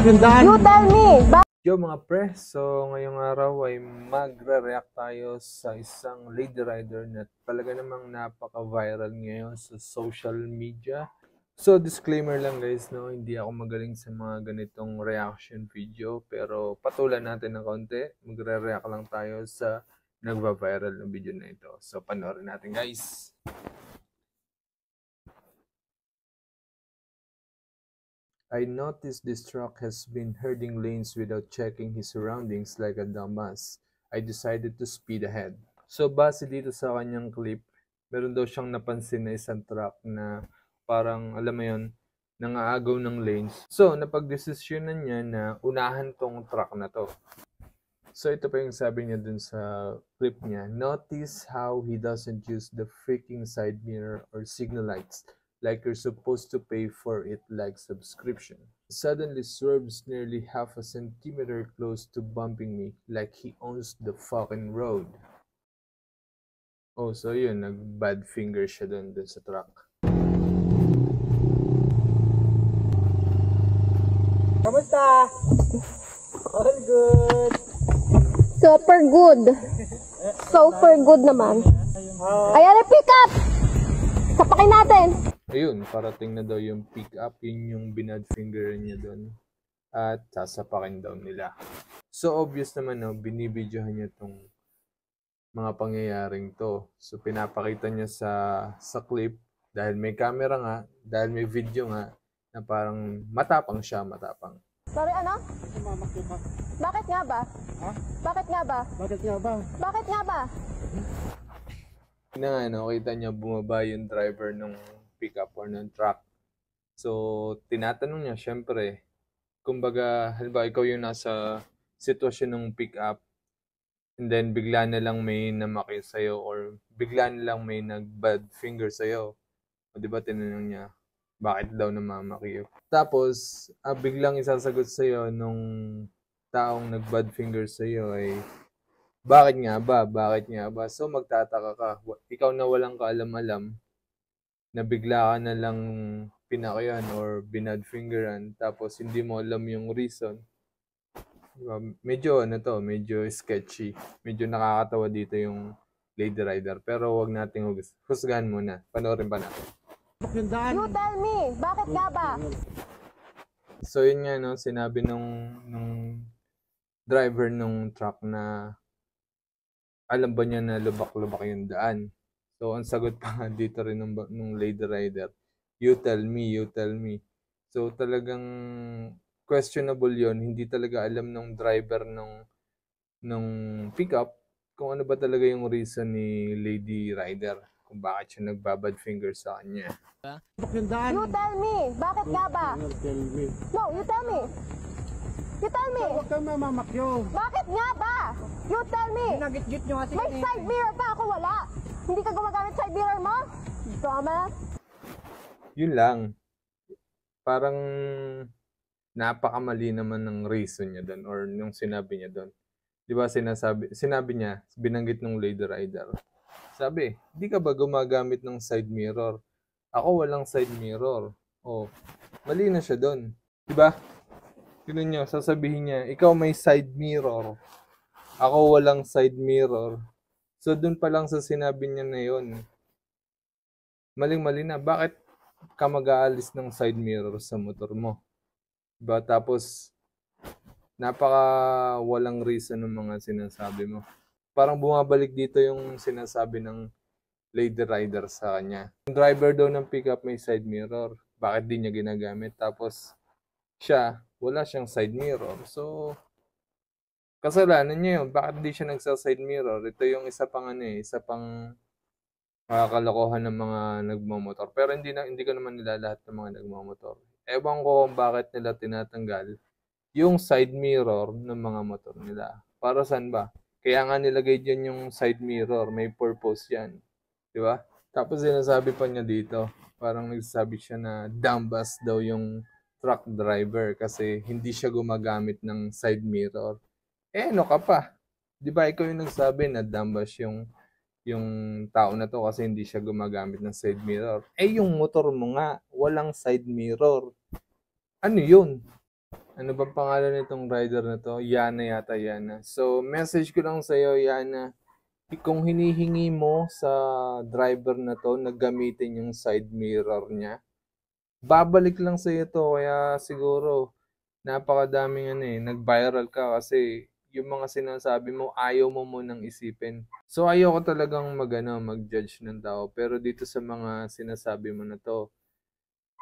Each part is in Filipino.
You tell me! Yo mga pre, so ngayong araw ay magre-react tayo sa isang lady rider na talaga namang napaka-viral ngayon sa social media. So disclaimer lang guys, no, hindi ako magaling sa mga ganitong reaction video, pero patulan natin ng konti, magre-react lang tayo sa nagva-viral na video na ito. So panoorin natin guys. I noticed this truck has been herding lanes without checking his surroundings like a dumbass. I decided to speed ahead. So base dito sa kanyang clip, meron daw siyang napansin na isang truck na parang, alam mo yun, nangaagaw ng lanes. So napagdesisyonan niya na unahan tong truck na to. So ito pa yung sabi niya dun sa clip niya. Notice how he doesn't use the freaking side mirror or signal lights like you're supposed to pay for it like subscription. Suddenly swerves nearly half a centimeter close to bumping me like he owns the fucking road. Oh, so yun, nag-bad finger siya dun sa truck. Kamusta? All good. Super good. Super good naman. Ayan yung pick up! Sapakin natin! Ayun, parating na daw yung pick up, yun yung binad finger niya doon. At sasapakin daw nila. So obvious naman, no, binibidyohan niya tong mga pangyayaring to. So pinapakita niya sa clip, dahil may camera nga, dahil may video nga, na parang matapang siya, matapang. Sorry, ano? Mamakita. Bakit nga ba? Ha? Bakit nga ba? Bakit nga ba? Bakit nga ba? Na nga, no, kita niya bumaba yung driver ng pickup or ng truck. So, tinatanong niya, syempre, kumbaga, halimbawa ikaw yung nasa sitwasyon ng pickup, and then bigla na lang may namaki sa'yo or bigla na lang may nag-bad finger sa'yo. O diba, tinanong niya, bakit daw namamaki yun? Tapos, biglang isasagot sa'yo nung taong nag-bad finger sa'yo ay, bakit nga ba? Bakit nga ba? So, magtataka ka. Ikaw na walang kaalam-alam, na bigla ka na lang pinakyan or binad fingeran, tapos hindi mo alam yung reason. Diba? Medyo medyo sketchy. Medyo nakakatawa dito yung lady rider. Pero wag nating husgahan muna. Panoorin pa natin. You tell me! Bakit nga ba? So yun nga, no, sinabi nung driver nung truck na alam ba niya na lubak-lubak yung daan. So, ang sagot pa nga dito rin nung lady rider, you tell me, you tell me. So, talagang questionable yon. Hindi talaga alam nung driver nung pickup kung ano ba talaga yung reason ni lady rider kung bakit siya nagbabad finger sa kanya. You tell me! Bakit nga ba? Tell me. No, you tell me! You tell me! Huwag kang mamamakyo. Bakit nga ba? You tell me! Nagit-git nyo kasi. May side mirror ka, ako wala! Hindi ka gumagamit side mirror mo? Dumbass! Yun lang. Parang napakamali naman ng reason niya doon or yung sinabi niya doon. Di ba sinabi niya, binanggit ng lady rider. Sabi, di ka ba gumagamit ng side mirror? Ako walang side mirror. Oh, mali na siya doon. Di ba? Yun niya, sasabihin niya, ikaw may side mirror. Ako walang side mirror. So doon pa lang sa sinabi niya na yun, maling-mali na. Bakit ka mag-aalis ng side mirror sa motor mo? Diba? Tapos, napaka walang reason ng mga sinasabi mo. Parang bumabalik dito yung sinasabi ng lady rider sa kanya. Yung driver daw ng pickup may side mirror. Bakit di niya ginagamit? Tapos, siya, wala siyang side mirror. So, kasalanan niya yun. Bakit di siya nagsa-side mirror? Ito yung isa pang kalokohan ng mga nagmamotor. Pero hindi ko naman nila lahat ng mga nagmamotor. Ewan ko kung bakit nila tinatanggal yung side mirror ng mga motor nila. Para saan ba? Kaya nga nilagay dyan yung side mirror. May purpose yan. Di ba? Tapos sinasabi pa niya dito, parang nagsasabi siya na dumbass daw yung truck driver kasi hindi siya gumagamit ng side mirror. Ano ka pa? Di ba ikaw yung nagsabi na dumbass yung tao na to kasi hindi siya gumagamit ng side mirror. Yung motor mo nga, walang side mirror. Ano yun? Ano bang pangalan nitong rider na to? Yana yata, Yana. So, message ko lang sa'yo, Yana. Kung hinihingi mo sa driver na to na gamitin yung side mirror niya, babalik lang sa'yo to. Kaya siguro, napakadaming nag-viral ka kasi yung mga sinasabi mo, ayaw mo munang isipin. So, ayoko talagang mag-judge ng tao. Pero dito sa mga sinasabi mo na to,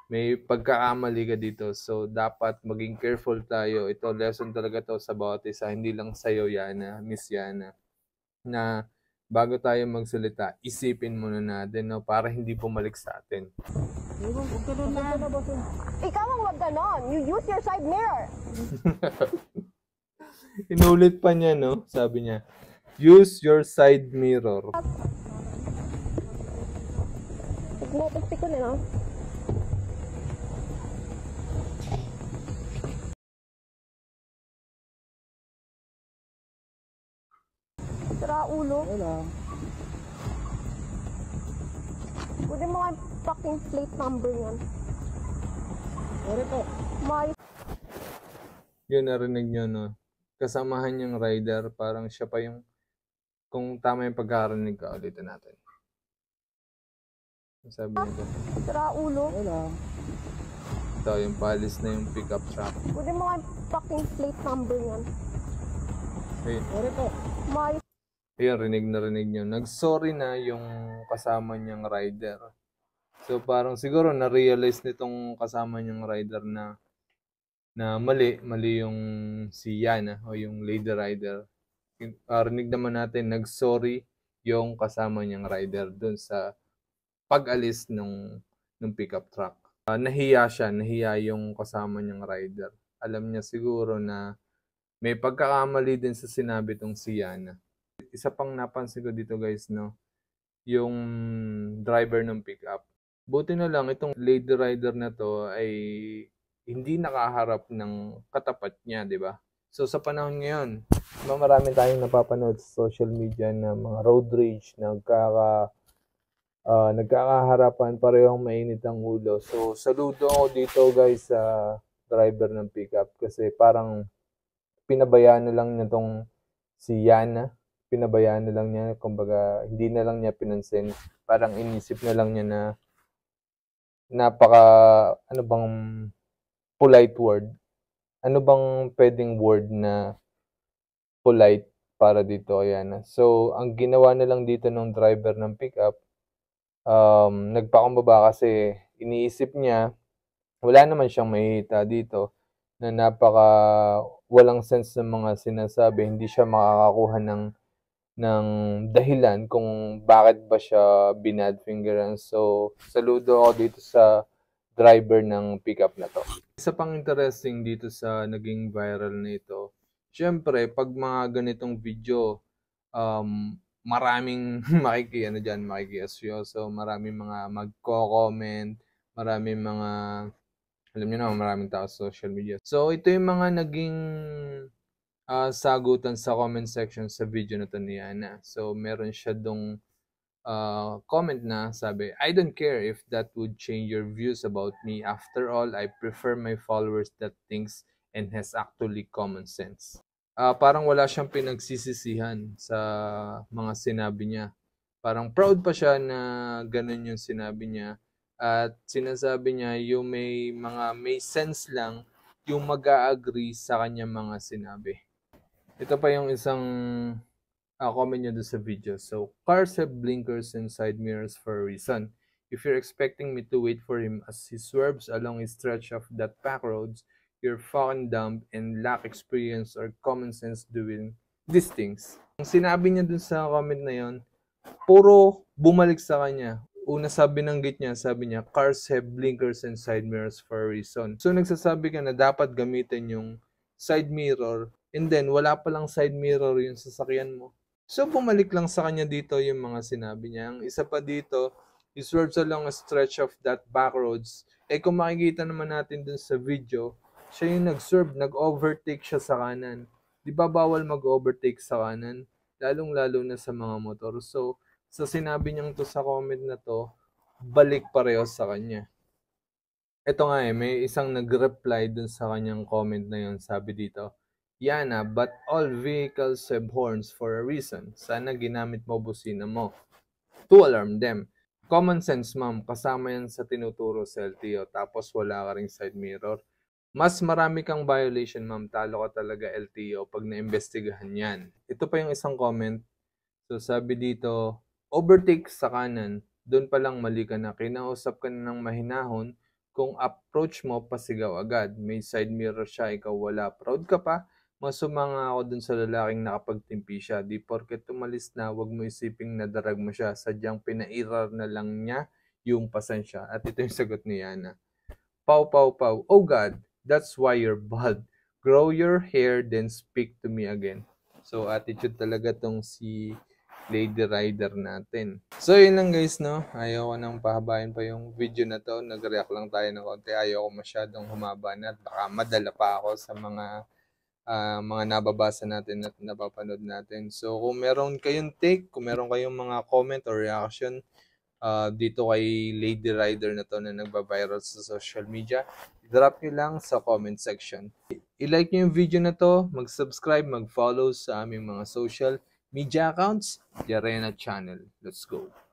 may pagkakamali ka dito. So, dapat maging careful tayo. Ito, lesson talaga to sa bawat isa. Hindi lang sa'yo, Yana, Miss Yana. Na bago tayo magsalita, isipin muna natin, no, para hindi bumalik sa atin. Huwag ganun na. Ikaw ang wag ganon. You use your side mirror. Inulit pa niya, no? Sabi niya, use your side mirror. Nagmotosti ko na, no? Sira ulo. Wala. Pwede mo nga yung fucking plate number yan. Sorry po. May Yun, narinig niyo, no? Kasamahan niyang rider, parang siya pa yung, kung tama yung pagkarinig ka, ulitin natin. Sabi niya, sira ulo. Wala. ito, yung palis na yung pickup truck. Pwede mo nga yung fucking plate number yan. Ayun, Sorry po. May ayun, rinig na rinig niyo. Nag-sorry na yung kasama niyang rider. So, parang siguro na-realize nitong kasama niyang rider na mali yung si Yana o yung lady rider. Rinig naman natin, nag-sorry yung kasama niyang rider dun sa pag-alis nung pickup truck. Nahiya yung kasama niyang rider. Alam niya siguro na may pagkakamali din sa sinabi tong si Yana. Isa pang napansin ko dito, guys, no, yung driver ng pickup. Buti na lang itong lady rider na to ay hindi nakaharap ng katapat niya, di ba? So sa panahon ngayon, marami tayong napapanood sa social media na mga road rage na nagkakaharapan, parehong mainit ang ulo. So saludo ako dito, guys, sa driver ng pickup kasi parang pinabayaan na lang niya tong si Yana. Pinabayaan na lang niya, kumbaga hindi na lang niya pinansin. Parang inisip na lang niya na napaka, ano bang polite word? Ano bang pwedeng word na polite para dito, Yana? So, ang ginawa na lang dito ng driver ng pickup, nagpakumbaba kasi iniisip niya, wala naman siyang makikita dito na napaka walang sense ng mga sinasabi. Hindi siya makakakuha ng dahilan kung bakit ba siya binadfingeran. So, saludo ako dito sa driver ng pickup na to. Isa pang interesting dito sa naging viral na ito, syempre, pag mga ganitong video, maraming makikiasyoso, maraming mga magko-comment, maraming mga, alam niyo na, maraming tao sa social media. So, ito yung mga naging sagutan sa comment section sa video na to ni Ana. So, meron siya dong comment na sabi, I don't care if that would change your views about me. After all, I prefer my followers that thinks and has actually common sense. Parang wala siyang pinagsisisihan sa mga sinabi niya. Parang proud pa siya na ganun yung sinabi niya. At sinasabi niya yung may sense lang yung mag-a-agree sa kanya mga sinabi. Ito pa yung isang comment nyo doon sa video. So, cars have blinkers and side mirrors for a reason. If you're expecting me to wait for him as he swerves along a stretch of that back roads, you're fucking dumb and lack experience or common sense doing these things. Ang sinabi niya doon sa comment na yon, puro bumalik sa kanya. Una binanggit niya, sabi niya, cars have blinkers and side mirrors for a reason. So, nagsasabi ka na dapat gamitin yung side mirror and then wala palang side mirror yung sasakyan mo. So, bumalik lang sa kanya dito yung mga sinabi niya. Ang isa pa dito, he swerves along a stretch of that back roads. Kung makikita naman natin dun sa video, siya yung nag-swerve, nag-overtake siya sa kanan. Di ba bawal mag-overtake sa kanan? Lalong-lalo na sa mga motor. So, sa sinabi niyang to sa comment na to, balik pareho sa kanya. Ito nga may isang nag-reply dun sa kanyang comment na yun. Sabi dito, Yana, but all vehicles have horns for a reason. Sana ginamit mo busina mo to alarm them. Common sense, ma'am. Kasama yan sa tinuturo sa LTO. Tapos wala ka ring side mirror. Mas marami kang violation, ma'am. Talo ka talaga LTO pag naimbestigahan yan. Ito pa yung isang comment. So sabi dito, overtake sa kanan. Doon pa lang mali ka na. Kinausap ka na ng mahinahon. Kung approach mo, pasigaw agad. May side mirror siya, ikaw wala. Proud ka pa? Masumanga ako dun sa lalaking nakapagtimpi siya. Di porket tumalis na, wag mo isiping nadarag mo siya. Sadyang pinairar na lang niya yung pasensya. At ito yung sagot ni Yana. Pow, pow, pow. Oh God, that's why you're bald. Grow your hair, then speak to me again. So, attitude talaga tong si Lady Rider natin. So, yun lang guys, no? Ayaw ko nang pahabain pa yung video na to. Nag-react lang tayo ng konti. Ayaw ko masyadong humaba na at baka madala pa ako sa mga nababasa natin at napapanood natin. So, kung meron kayong take, kung meron kayong mga comment or reaction dito kay Lady Rider na to na nagba-viral sa social media, drop nyo lang sa comment section. I-like nyo yung video na to, mag-subscribe, mag-follow sa aming mga social media accounts, Yarena Channel. Let's go!